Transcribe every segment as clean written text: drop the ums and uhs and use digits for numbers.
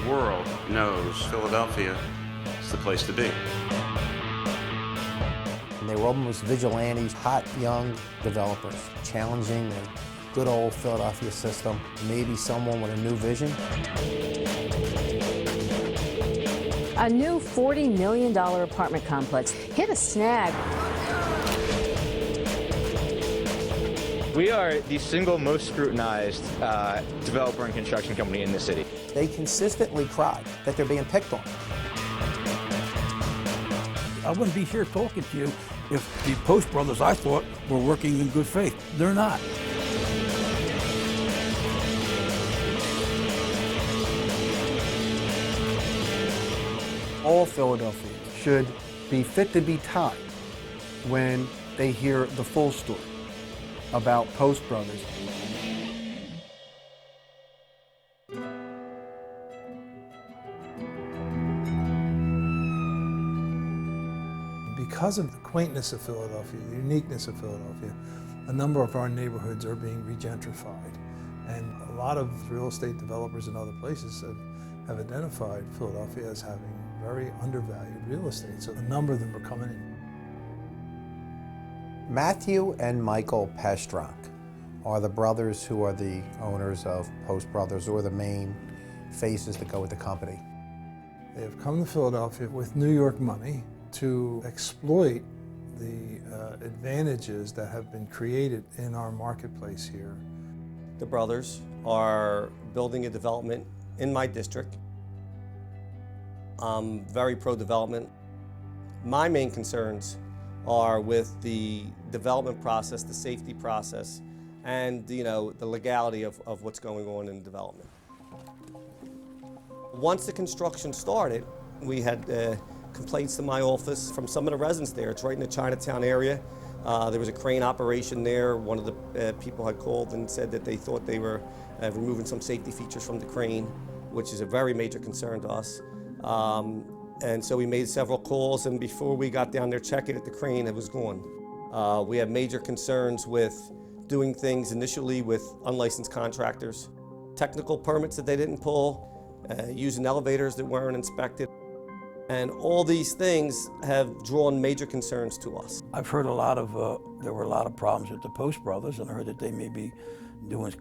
world knows Philadelphia is the place to be. And they were almost vigilantes, hot, young developers, challenging the good old Philadelphia system, maybe someone with a new vision. A new $40 million apartment complex hit a snag. We are the single most scrutinized developer and construction company in the city. They consistently cry that they're being picked on. I wouldn't be here talking to you if the Post brothers, I thought, were working in good faith. They're not. All Philadelphians should be fit to be tied when they hear the full story about Post brothers. Because of the quaintness of Philadelphia, the uniqueness of Philadelphia, a number of our neighborhoods are being regentrified. And a lot of real estate developers in other places have identified Philadelphia as having very undervalued real estate. So a number of them are coming in. Matthew and Michael Pestronk are the brothers who are the owners of Post Brothers, or the main faces that go with the company. They have come to Philadelphia with New York money to exploit the advantages that have been created in our marketplace here. The brothers are building a development in my district. I'm very pro-development. My main concerns are with the development process, the safety process, and the legality of what's going on in development. Once the construction started, we had complaints to my office from some of the residents there. It's right in the Chinatown area. There was a crane operation there. One of the people had called and said that they thought they were removing some safety features from the crane, which is a very major concern to us. And so we made several calls, and before we got down there checking at the crane, it was gone. We had major concerns with doing things initially with unlicensed contractors, technical permits that they didn't pull, using elevators that weren't inspected. And all these things have drawn major concerns to us. I've heard there were a lot of problems with the Post brothers, and I heard that they may be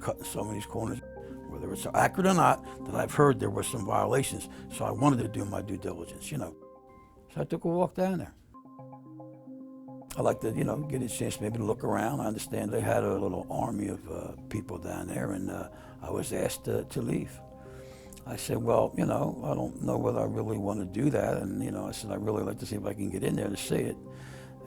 cutting some of these corners. Whether it's accurate or not, that I've heard there were some violations, so I wanted to do my due diligence, So I took a walk down there. I like to, get a chance maybe to look around. I understand they had a little army of people down there, and I was asked to leave. I said, well, I don't know whether I really want to do that, and I said, I'd really like to see if I can get in there to see it.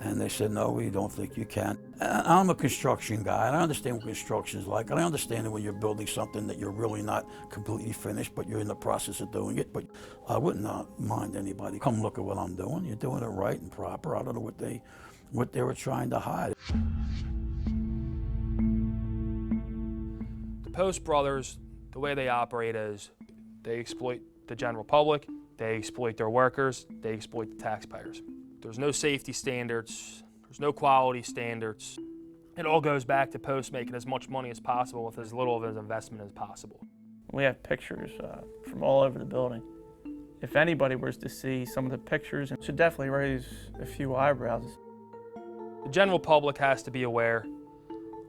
And they said, no, we don't think you can. And I'm a construction guy, and I understand what construction is like, and I understand that when you're building something that you're really not completely finished, but you're in the process of doing it. But I would not mind anybody come look at what I'm doing. You're doing it right and proper. I don't know what they were trying to hide. The Post brothers, the way they operate is they exploit the general public, they exploit their workers, they exploit the taxpayers. There's no safety standards, there's no quality standards. It all goes back to Post making as much money as possible with as little of his investment as possible. We have pictures from all over the building. If anybody was to see some of the pictures, it should definitely raise a few eyebrows. The general public has to be aware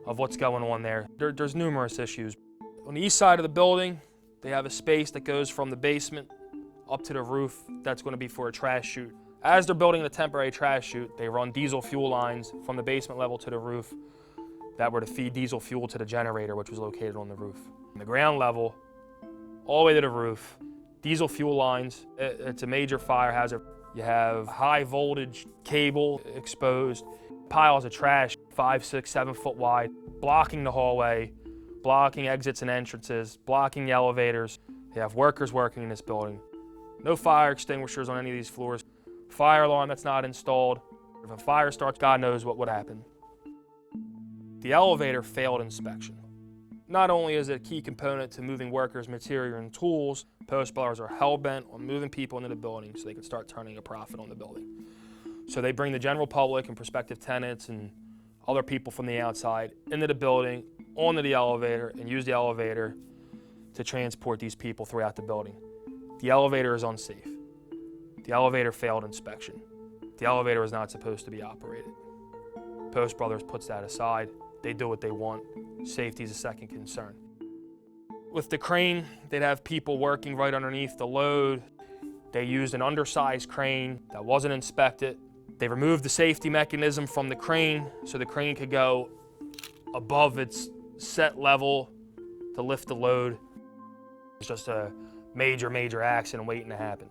of what's going on there. There's numerous issues. On the east side of the building, they have a space that goes from the basement up to the roof that's going to be for a trash chute. As they're building the temporary trash chute, they run diesel fuel lines from the basement level to the roof that were to feed diesel fuel to the generator, which was located on the roof. On the ground level, all the way to the roof, diesel fuel lines. It's a major fire hazard. You have high voltage cable exposed, piles of trash, 5, 6, 7 foot wide, blocking the hallway, blocking exits and entrances, blocking the elevators. They have workers working in this building. No fire extinguishers on any of these floors. Fire alarm that's not installed. If a fire starts, God knows what would happen. The elevator failed inspection. Not only is it a key component to moving workers, material, and tools, Post brothers are hell-bent on moving people into the building so they can start turning a profit on the building. So they bring the general public and prospective tenants and other people from the outside into the building, onto the elevator, and use the elevator to transport these people throughout the building. The elevator is unsafe. The elevator failed inspection. The elevator is not supposed to be operated. Post Brothers puts that aside. They do what they want. Safety is a second concern. With the crane, they'd have people working right underneath the load. They used an undersized crane that wasn't inspected. They removed the safety mechanism from the crane so the crane could go above its set level to lift the load. It's just a major accident waiting to happen.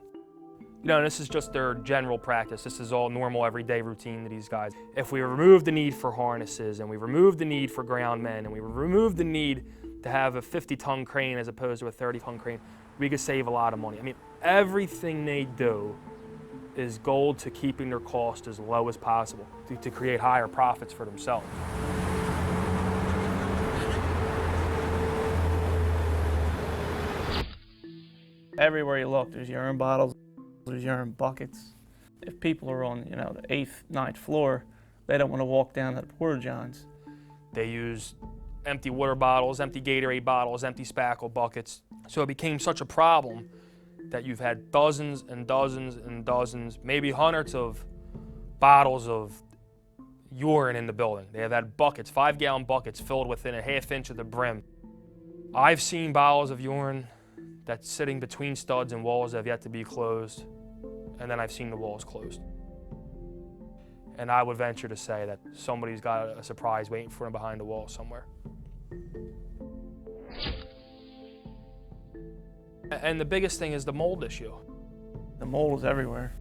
You know, this is just their general practice. This is all normal, everyday routine to these guys. If we remove the need for harnesses, and we remove the need for ground men, and we remove the need to have a 50-ton crane as opposed to a 30-ton crane, we could save a lot of money. I mean, everything they do is gold to keeping their cost as low as possible to create higher profits for themselves. Everywhere you look, there's urine bottles, there's urine buckets. If people are on, the 8th, 9th floor, they don't want to walk down to the porta-johns. They use empty water bottles, empty Gatorade bottles, empty spackle buckets. So it became such a problem that you've had dozens and dozens and dozens, maybe hundreds of bottles of urine in the building. They have had buckets, 5-gallon buckets filled within a half inch of the brim. I've seen bottles of urine that's sitting between studs and walls that have yet to be closed, and then I've seen the walls closed. And I would venture to say that somebody's got a surprise waiting for them behind the wall somewhere. And the biggest thing is the mold issue. The mold is everywhere.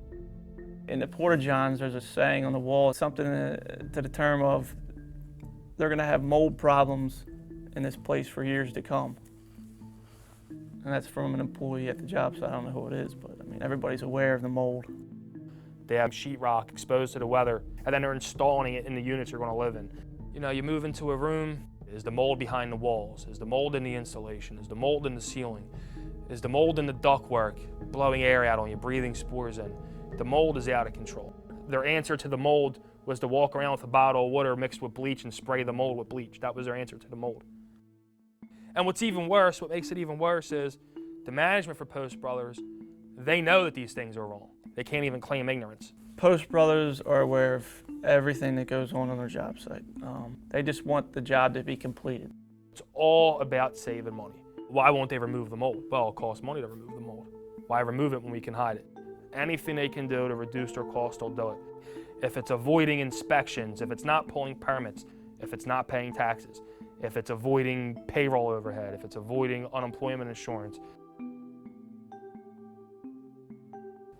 In the porta-johns, there's a saying on the wall, something to the term of, they're gonna have mold problems in this place for years to come. And that's from an employee at the job, so I don't know who it is, but I mean, everybody's aware of the mold. They have sheetrock exposed to the weather, and then they're installing it in the units you're gonna live in. You know, you move into a room, is the mold behind the walls? Is the mold in the insulation? Is the mold in the ceiling? Is the mold in the ductwork, blowing air out on you, breathing spores in? The mold is out of control. Their answer to the mold was to walk around with a bottle of water mixed with bleach and spray the mold with bleach. That was their answer to the mold. And what's even worse, what makes it even worse is the management for Post Brothers, they know that these things are wrong. They can't even claim ignorance. Post Brothers are aware of everything that goes on their job site. They just want the job to be completed. It's all about saving money. Why won't they remove the mold? Well, it costs money to remove the mold. Why remove it when we can hide it? Anything they can do to reduce their cost, they'll do it. If it's avoiding inspections, if it's not pulling permits, if it's not paying taxes, if it's avoiding payroll overhead, if it's avoiding unemployment insurance.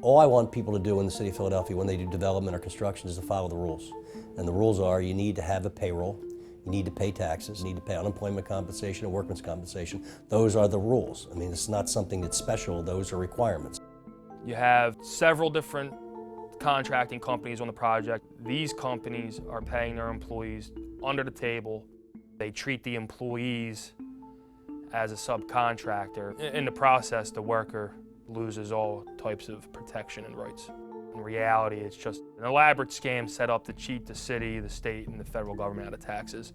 All I want people to do in the city of Philadelphia when they do development or construction is to follow the rules. And the rules are you need to have a payroll, you need to pay taxes, you need to pay unemployment compensation and workman's compensation. Those are the rules. I mean, it's not something that's special, those are requirements. You have several different contracting companies on the project. These companies are paying their employees under the table. They treat the employees as a subcontractor. In the process, the worker loses all types of protection and rights. In reality, it's just an elaborate scam set up to cheat the city, the state, and the federal government out of taxes.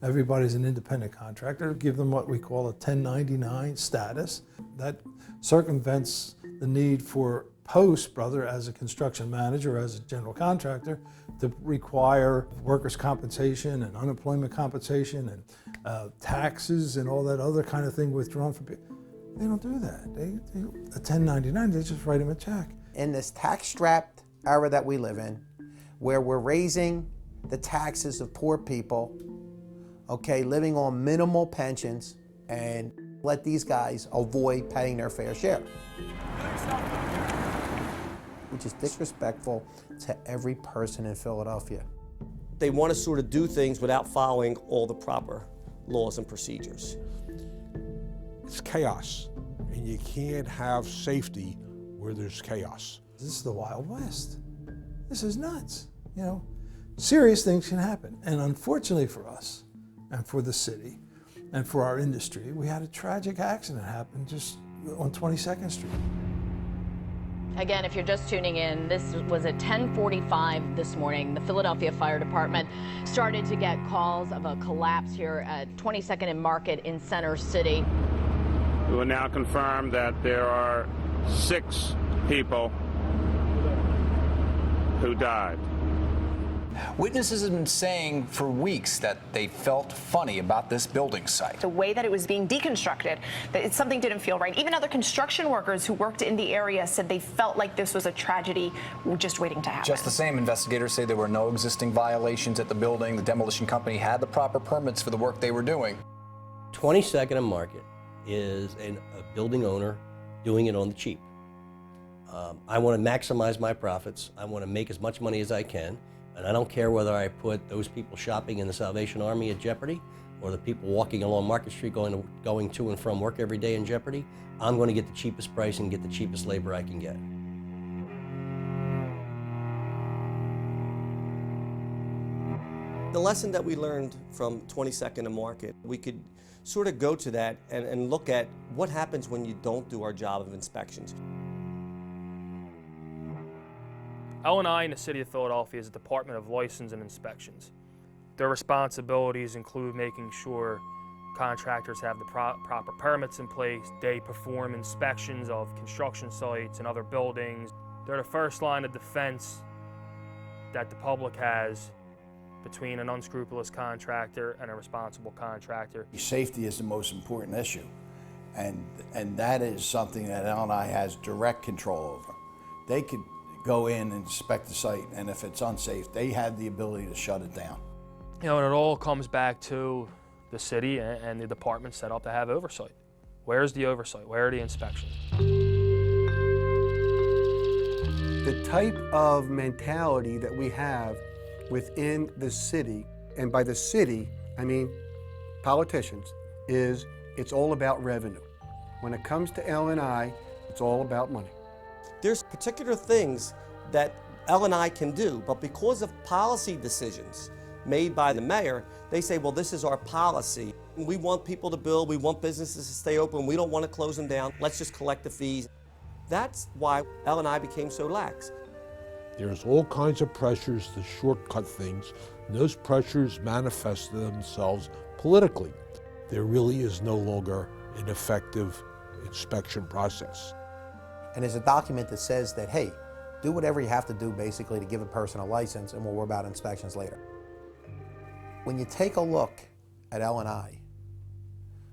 Everybody's an independent contractor. Give them what we call a 1099 status. That circumvents the need for Post Brother as a construction manager, as a general contractor, to require workers' compensation and unemployment compensation and taxes and all that other kind of thing withdrawn from people. They don't do that. They a 1099, they just write them a check. In this tax-strapped era that we live in, where we're raising the taxes of poor people, okay, living on minimal pensions, and let these guys avoid paying their fair share. Which is disrespectful to every person in Philadelphia. They want to sort of do things without following all the proper laws and procedures. It's chaos, and you can't have safety where there's chaos. This is the Wild West. This is nuts. You know, serious things can happen. And unfortunately for us, and for the city, and for our industry, we had a tragic accident happen just on 22nd Street. Again, if you're just tuning in, this was at 10:45 this morning. The Philadelphia Fire Department started to get calls of a collapse here at 22nd and Market in Center City. We will now confirm that there are 6 people who died. Witnesses have been saying for weeks that they felt funny about this building site. The way that it was being deconstructed, that something didn't feel right. Even other construction workers who worked in the area said they felt like this was a tragedy just waiting to happen. Just the same, investigators say there were no existing violations at the building. The demolition company had the proper permits for the work they were doing. 22nd and Market is a building owner doing it on the cheap. I want to maximize my profits. I want to make as much money as I can. And I don't care whether I put those people shopping in the Salvation Army at jeopardy or the people walking along Market Street going to and from work every day in jeopardy. I'm going to get the cheapest price and get the cheapest labor I can get. The lesson that we learned from 22nd and Market, we could sort of go to that and look at what happens when you don't do our job of inspections. L&I in the City of Philadelphia is a Department of License and Inspections. Their responsibilities include making sure contractors have the proper permits in place. They perform inspections of construction sites and other buildings. They're the first line of defense that the public has between an unscrupulous contractor and a responsible contractor. Safety is the most important issue, and that is something that L&I has direct control over. They could go in and inspect the site, and if it's unsafe, they have the ability to shut it down. You know, and it all comes back to the city and the department set up to have oversight. Where's the oversight? Where are the inspections? The type of mentality that we have within the city, and by the city, I mean politicians, is it's all about revenue. When it comes to L&I, it's all about money. There's particular things that L&I can do, but because of policy decisions made by the mayor, they say, well, this is our policy. We want people to build, we want businesses to stay open, we don't want to close them down, let's just collect the fees. That's why L&I became so lax. There's all kinds of pressures to shortcut things, and those pressures manifest themselves politically. There really is no longer an effective inspection process. And there's a document that says that, hey, do whatever you have to do basically to give a person a license, and we'll worry about inspections later. When you take a look at L&I,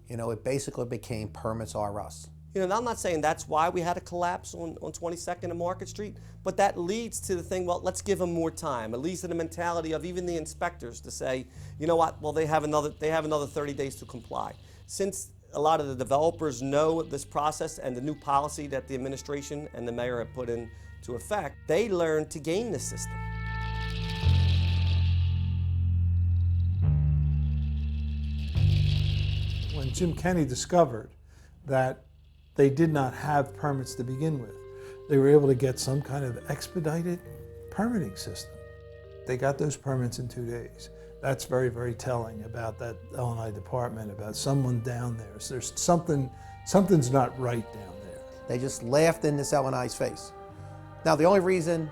you know, it basically became permits are us. You know, and I'm not saying that's why we had a collapse on 22nd and Market Street, but that leads to the thing, well, let's give them more time. It leads to the mentality of even the inspectors to say, you know what, well, they have another 30 days to comply. Since a lot of the developers know this process and the new policy that the administration and the mayor have put into effect, they learn to game the system. When Jim Kenney discovered that they did not have permits to begin with, they were able to get some kind of expedited permitting system. They got those permits in 2 days. That's very, very telling about that L&I department, about someone down there. So there's something's not right down there. They just laughed in this L&I's face. Now, the only reason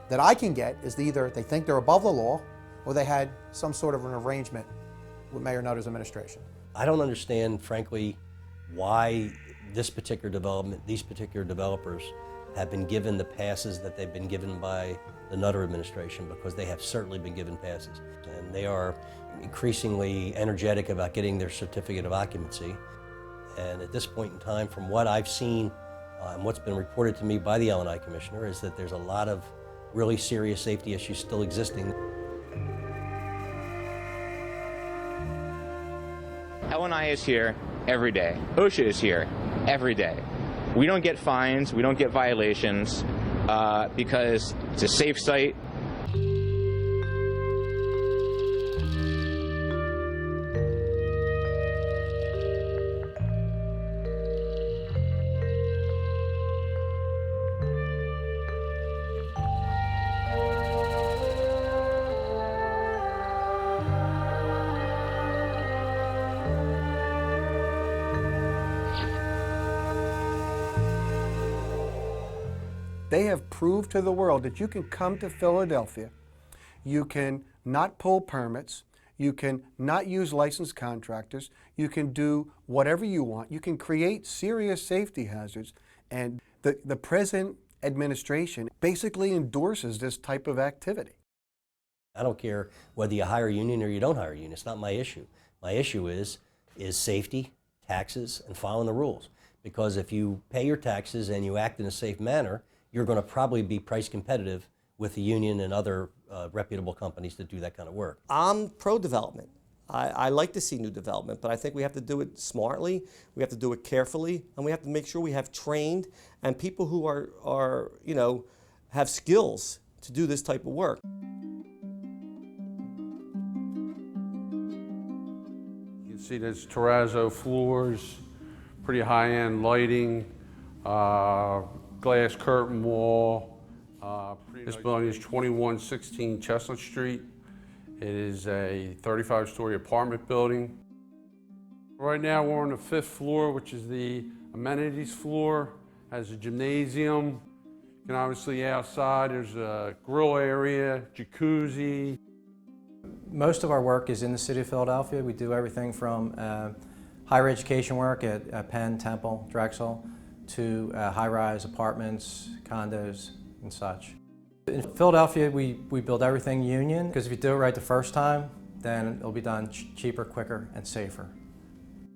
that I can get is either they think they're above the law or they had some sort of an arrangement with Mayor Nutter's administration. I don't understand, frankly, why this particular development, these particular developers have been given the passes that they've been given by the Nutter administration, because they have certainly been given passes. And they are increasingly energetic about getting their certificate of occupancy. And at this point in time, from what I've seen and what's been reported to me by the L&I Commissioner, is that there's a lot of really serious safety issues still existing. L&I is here every day. OSHA is here every day. We don't get fines, we don't get violations because it's a safe site. They have proved to the world that you can come to Philadelphia, you can not pull permits, you can not use licensed contractors, you can do whatever you want, you can create serious safety hazards, And the present administration basically endorses this type of activity. I don't care whether you hire a union or you don't hire a union. It's not my issue. My issue is safety, taxes, and following the rules. Because if you pay your taxes and you act in a safe manner, you're going to probably be price competitive with the union and other reputable companies that do that kind of work. I'm pro-development. I like to see new development, but I think we have to do it smartly, we have to do it carefully, and we have to make sure we have trained and people who are you know, have skills to do this type of work. You can see there's terrazzo floors, pretty high-end lighting, glass curtain wall. This building is 2116 Chestnut Street. It is a 35-story apartment building. Right now we're on the 5th floor, which is the amenities floor. Has a gymnasium. You can obviously outside, there's a grill area, jacuzzi. Most of our work is in the city of Philadelphia. We do everything from higher education work at Penn, Temple, Drexel, to high-rise apartments, condos, and such. In Philadelphia, we build everything union, because if you do it right the first time, then it'll be done cheaper, quicker, and safer.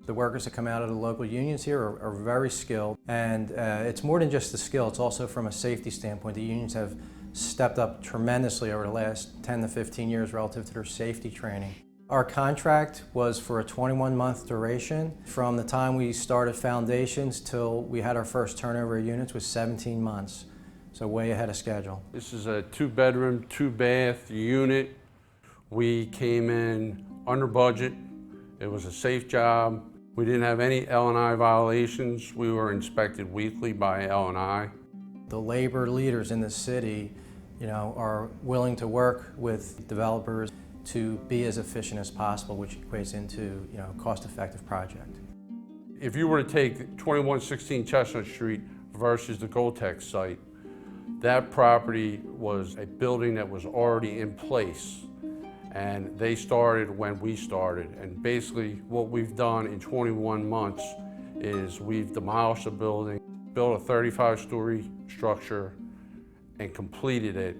The workers that come out of the local unions here are very skilled, and it's more than just the skill, it's also from a safety standpoint. The unions have stepped up tremendously over the last 10 to 15 years relative to their safety training. Our contract was for a 21-month duration. From the time we started foundations till we had our first turnover of units was 17 months. So way ahead of schedule. This is a 2-bedroom, 2-bath unit. We came in under budget. It was a safe job. We didn't have any L&I violations. We were inspected weekly by L&I. The labor leaders in the city, are willing to work with developers to be as efficient as possible, which equates into, a cost-effective project. If you were to take 2116 Chestnut Street versus the Goldtech site, that property was a building that was already in place, and they started when we started. And basically what we've done in 21 months is we've demolished a building, built a 35-story structure, and completed it.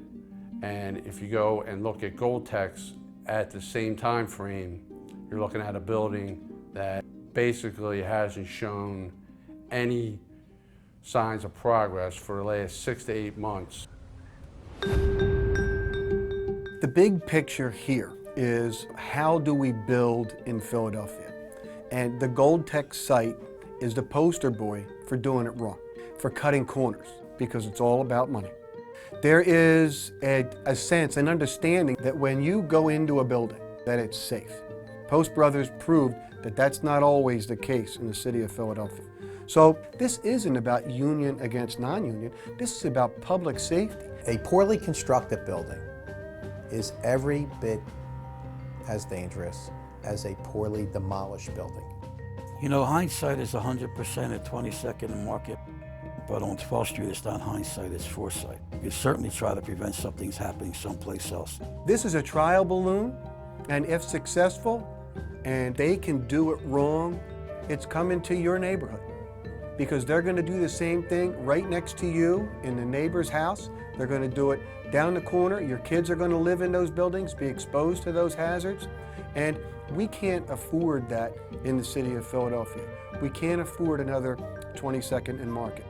And if you go and look at Goldtech's at the same time frame, you're looking at a building that basically hasn't shown any signs of progress for the last 6 to 8 months. The big picture here is, how do we build in Philadelphia? And the Goldtech site is the poster boy for doing it wrong, for cutting corners, because it's all about money. There is a sense, an understanding that when you go into a building, that it's safe. Post Brothers proved that that's not always the case in the city of Philadelphia. So this isn't about union against non-union, this is about public safety. A poorly constructed building is every bit as dangerous as a poorly demolished building. Hindsight is 100% at 22nd and Market, but on 12th Street it's not hindsight, it's foresight. You can certainly try to prevent something's happening someplace else. This is a trial balloon, and if successful, and they can do it wrong, it's coming to your neighborhood. Because they're going to do the same thing right next to you in the neighbor's house. They're going to do it down the corner. Your kids are going to live in those buildings, be exposed to those hazards. And we can't afford that in the city of Philadelphia. We can't afford another 22nd and Market.